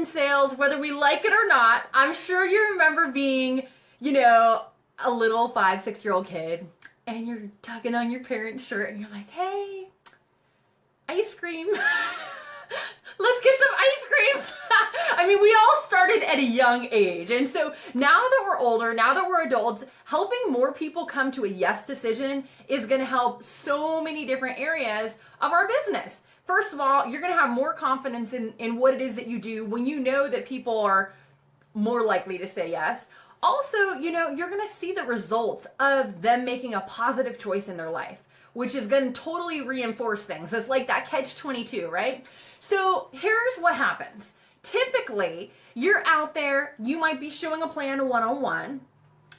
in sales, whether we like it or not. I'm sure you remember being, a little 5-6-year-old kid, and you're tugging on your parents' shirt, and you're like, hey, ice cream. Let's get some ice cream. I mean, we all started at a young age. And so now that we're older, now that we're adults, helping more people come to a yes decision is going to help so many different areas of our business. First of all, you're going to have more confidence in what it is that you do when you know that people are more likely to say yes. Also, you're going to see the results of them making a positive choice in their life, which is going to totally reinforce things. It's like that catch-22, right? So here's what happens. Typically, you're out there, you might be showing a plan one-on-one,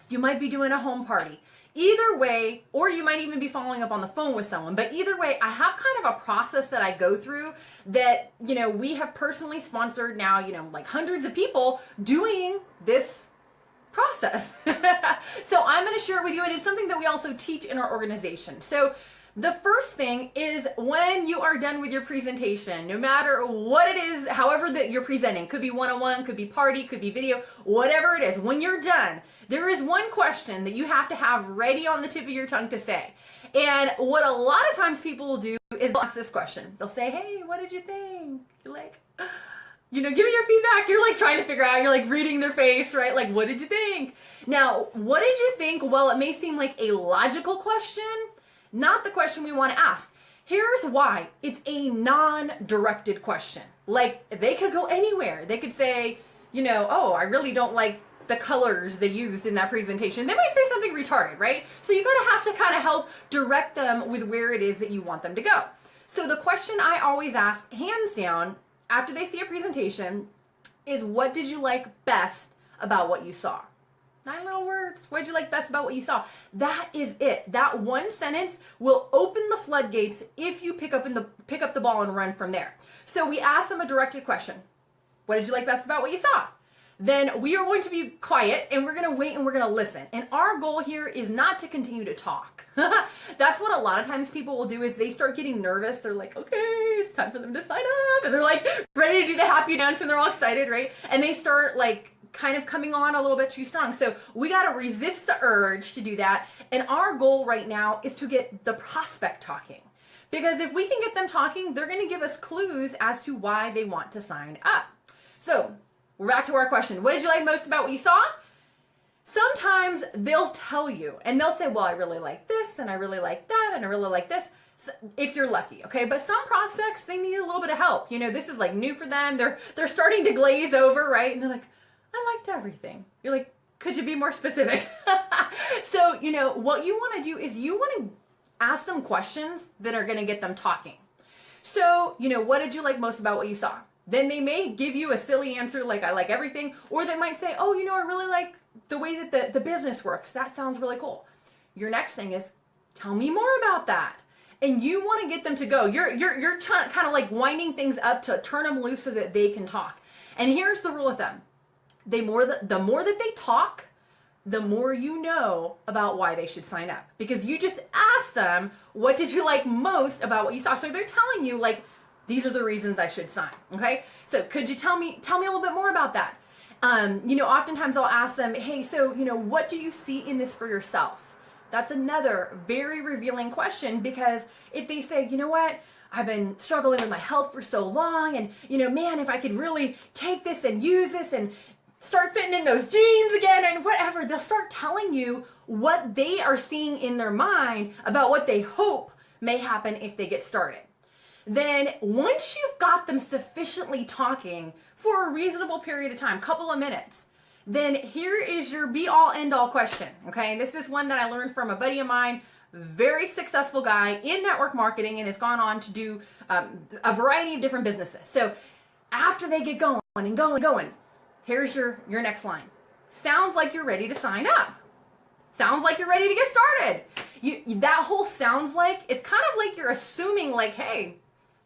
you might be doing a home party. Either way, or you might even be following up on the phone with someone, but either way, I have kind of a process that I go through that, we have personally sponsored now, like hundreds of people doing this process. So I'm going to share it with you, and it's something that we also teach in our organization. So the first thing is, when you are done with your presentation, no matter what it is, however that you're presenting, could be one-on-one, could be party, could be video, whatever it is, when you're done, there is one question that you have to have ready on the tip of your tongue to say. And what a lot of times people will do is they'll ask this question. They'll say, hey, what did you think? You're like, give me your feedback. You're like trying to figure out, you're like reading their face, right? Like, what did you think? Now, what did you think? Well, it may seem like a logical question, not the question we want to ask. Here's why. It's a non-directed question. Like, they could go anywhere. They could say, oh, I really don't like the colors they used in that presentation. They might say something retarded, right? So you're going to have to kind of help direct them with where it is that you want them to go. So the question I always ask, hands down, after they see a presentation, is what did you like best about what you saw? 9 little words. What did you like best about what you saw? That is it. That one sentence will open the floodgates if you pick up the ball and run from there. So we ask them a directed question. What did you like best about what you saw? Then we are going to be quiet, and we're going to wait, and we're going to listen. And our goal here is not to continue to talk. That's what a lot of times people will do, is they start getting nervous. They're like, okay, it's time for them to sign up. And they're like ready to do the happy dance, and they're all excited, right? And they start like kind of coming on a little bit too strong. So we got to resist the urge to do that. And our goal right now is to get the prospect talking. Because if we can get them talking, they're going to give us clues as to why they want to sign up. So we're back to our question. What did you like most about what you saw? Sometimes they'll tell you, and they'll say, well, I really like this, and I really like that, and I really like this, if you're lucky, okay? But some prospects, they need a little bit of help. This is like new for them. They're starting to glaze over, right? And they're like, I liked everything. You're like, could you be more specific? So, what you want to do is you want to ask them questions that are going to get them talking. So, what did you like most about what you saw? Then they may give you a silly answer like, I like everything. Or they might say, oh, I really like the way that the business works. That sounds really cool. Your next thing is, tell me more about that. And you want to get them to go. You're kind of like winding things up to turn them loose so that they can talk. And here's the rule with them. The more that they talk, the more you know about why they should sign up. Because you just asked them, what did you like most about what you saw? So they're telling you, like, these are the reasons I should sign, okay? So could you tell me a little bit more about that? Oftentimes I'll ask them, hey, so, what do you see in this for yourself? That's another very revealing question, because if they say, you know what, I've been struggling with my health for so long, and, man, if I could really take this and use this and start fitting in those jeans again and whatever, they'll start telling you what they are seeing in their mind about what they hope may happen if they get started. Then once you've got them sufficiently talking for a reasonable period of time, couple of minutes, then here is your be-all, end-all question, okay? This is one that I learned from a buddy of mine, very successful guy in network marketing, and has gone on to do a variety of different businesses. So after they get going and going, here's your next line. Sounds like you're ready to sign up. Sounds like you're ready to get started. That whole sounds like, it's kind of like you're assuming like, hey,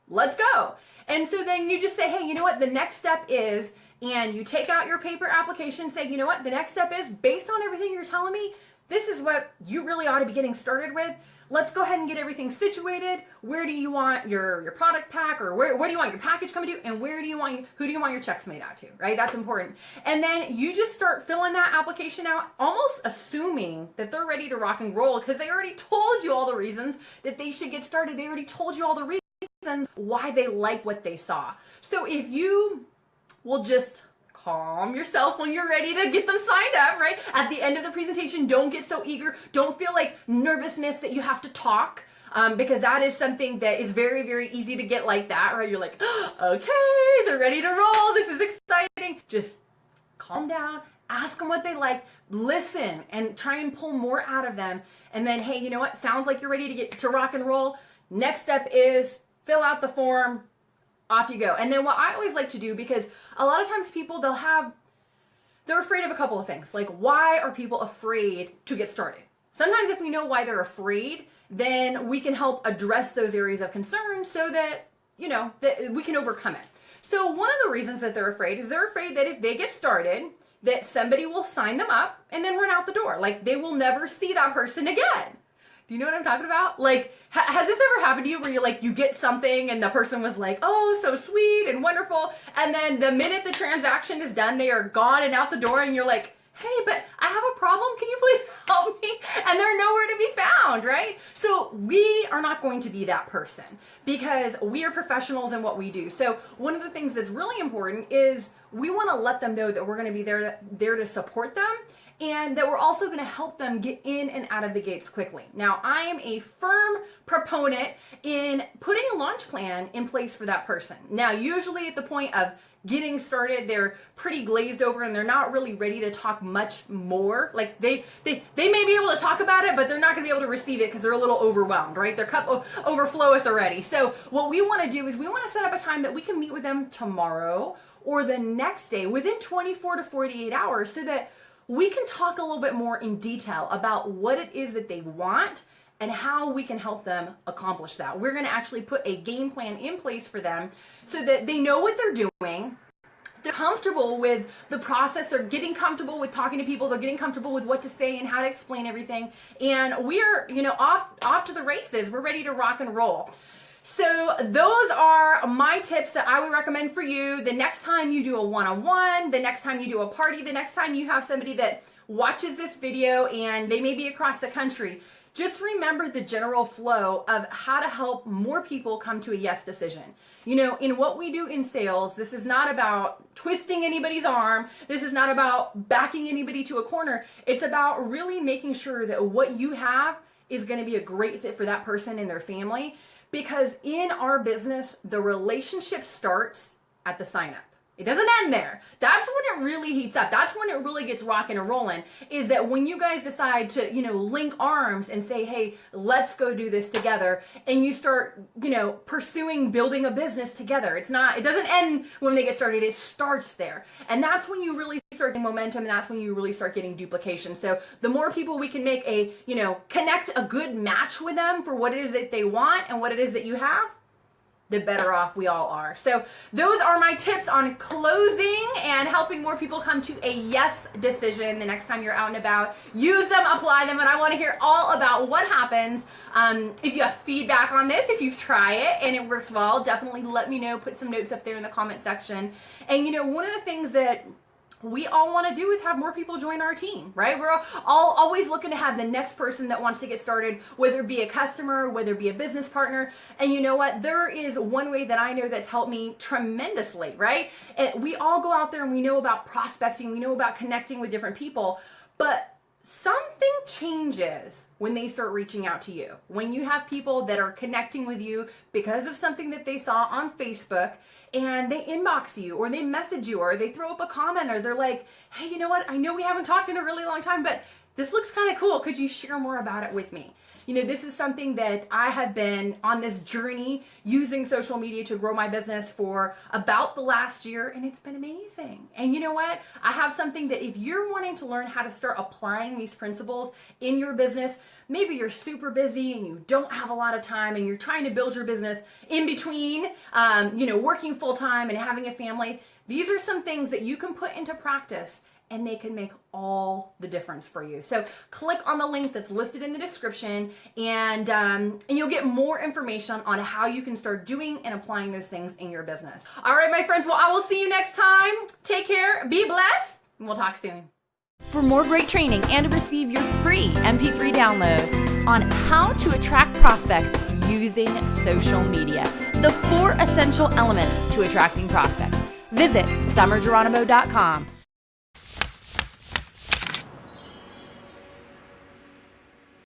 let's go. And so then you just say, hey, you know what, the next step is, and you take out your paper application, say, you know what, the next step is, based on everything you're telling me, this is what you really ought to be getting started with. let's go ahead and get everything situated. Where do you want your product pack, or where do you want your package coming to, and who do you want your checks made out to, right? That's important. And then you just start filling that application out, almost assuming that they're ready to rock and roll, because they already told you all the reasons that they should get started. They already told you all the reasons why they like what they saw. So if you will just calm yourself when you're ready to get them signed up, right? At the end of the presentation, don't get so eager. Don't feel like nervousness that you have to talk, because that is something that is very, very easy to get like that, right? You're like, okay, they're ready to roll. This is exciting. Just calm down, ask them what they like, listen, and try and pull more out of them. And then, hey, you know what? Sounds like you're ready to get to rock and roll. Next step is fill out the form. Off you go. And then what I always like to do, because a lot of times people, they're afraid of a couple of things. Like, why are people afraid to get started? Sometimes if we know why they're afraid, then we can help address those areas of concern so that, that we can overcome it. So one of the reasons that they're afraid is they're afraid that if they get started, that somebody will sign them up and then run out the door. Like, they will never see that person again. Do you know what I'm talking about? Like, has this ever happened to you where you get something and the person was like, oh, so sweet and wonderful, and then the minute the transaction is done, they are gone and out the door, and you're like, hey, but I have a problem. Can you please help me? And they're nowhere to be found, right? So we are not going to be that person, because we are professionals in what we do. So one of the things that's really important is we want to let them know that we're going to be there to support them, and that we're also going to help them get in and out of the gates quickly. Now, I am a firm proponent in putting a launch plan in place for that person. Now, usually at the point of getting started, they're pretty glazed over and they're not really ready to talk much more. Like, they may be able to talk about it, but they're not going to be able to receive it because they're a little overwhelmed, right? Their cup overfloweth already. So what we want to do is we want to set up a time that we can meet with them tomorrow or the next day within 24 to 48 hours, so that we can talk a little bit more in detail about what it is that they want and how we can help them accomplish that. We're going to actually put a game plan in place for them so that they know what they're doing. They're comfortable with the process. They're getting comfortable with talking to people. They're getting comfortable with what to say and how to explain everything. And we're, off to the races. We're ready to rock and roll. So those are my tips that I would recommend for you the next time you do a one-on-one, the next time you do a party, the next time you have somebody that watches this video and they may be across the country. Just remember the general flow of how to help more people come to a yes decision. In what we do in sales, this is not about twisting anybody's arm. This is not about backing anybody to a corner. It's about really making sure that what you have is going to be a great fit for that person and their family. Because in our business, the relationship starts at the sign up. It doesn't end there. That's when it really heats up. That's when it really gets rocking and rolling, is that when you guys decide to, link arms and say, hey, let's go do this together. And you start, pursuing building a business together. It doesn't end when they get started. It starts there. And that's when you really start getting momentum, and that's when you really start getting duplication. So the more people we can make connect a good match with them for what it is that they want and what it is that you have, the better off we all are. So those are my tips on closing and helping more people come to a yes decision the next time you're out and about. Use them, apply them, and I want to hear all about what happens. If you have feedback on this, if you've tried it and it works well, definitely let me know. Put some notes up there in the comment section. And one of the things that we all want to do is have more people join our team, right? We're all always looking to have the next person that wants to get started, whether it be a customer, whether it be a business partner. And you know what? There is one way that I know that's helped me tremendously, right? And we all go out there and we know about prospecting, we know about connecting with different people, but something changes when they start reaching out to you. When you have people that are connecting with you because of something that they saw on Facebook, and they inbox you or they message you or they throw up a comment, or they're like, hey, you know what? I know we haven't talked in a really long time, but this looks kind of cool. Could you share more about it with me? This is something that I have been on this journey using social media to grow my business for about the last year, and it's been amazing. And you know what? I have something that if you're wanting to learn how to start applying these principles in your business, maybe you're super busy and you don't have a lot of time and you're trying to build your business in between, working full time and having a family. These are some things that you can put into practice and they can make all the difference for you. So click on the link that's listed in the description, and you'll get more information on how you can start doing and applying those things in your business. All right, my friends, well, I will see you next time. Take care, be blessed, and we'll talk soon. For more great training and to receive your free MP3 download on how to attract prospects using social media, the 4 essential elements to attracting prospects, visit summergeronimo.com.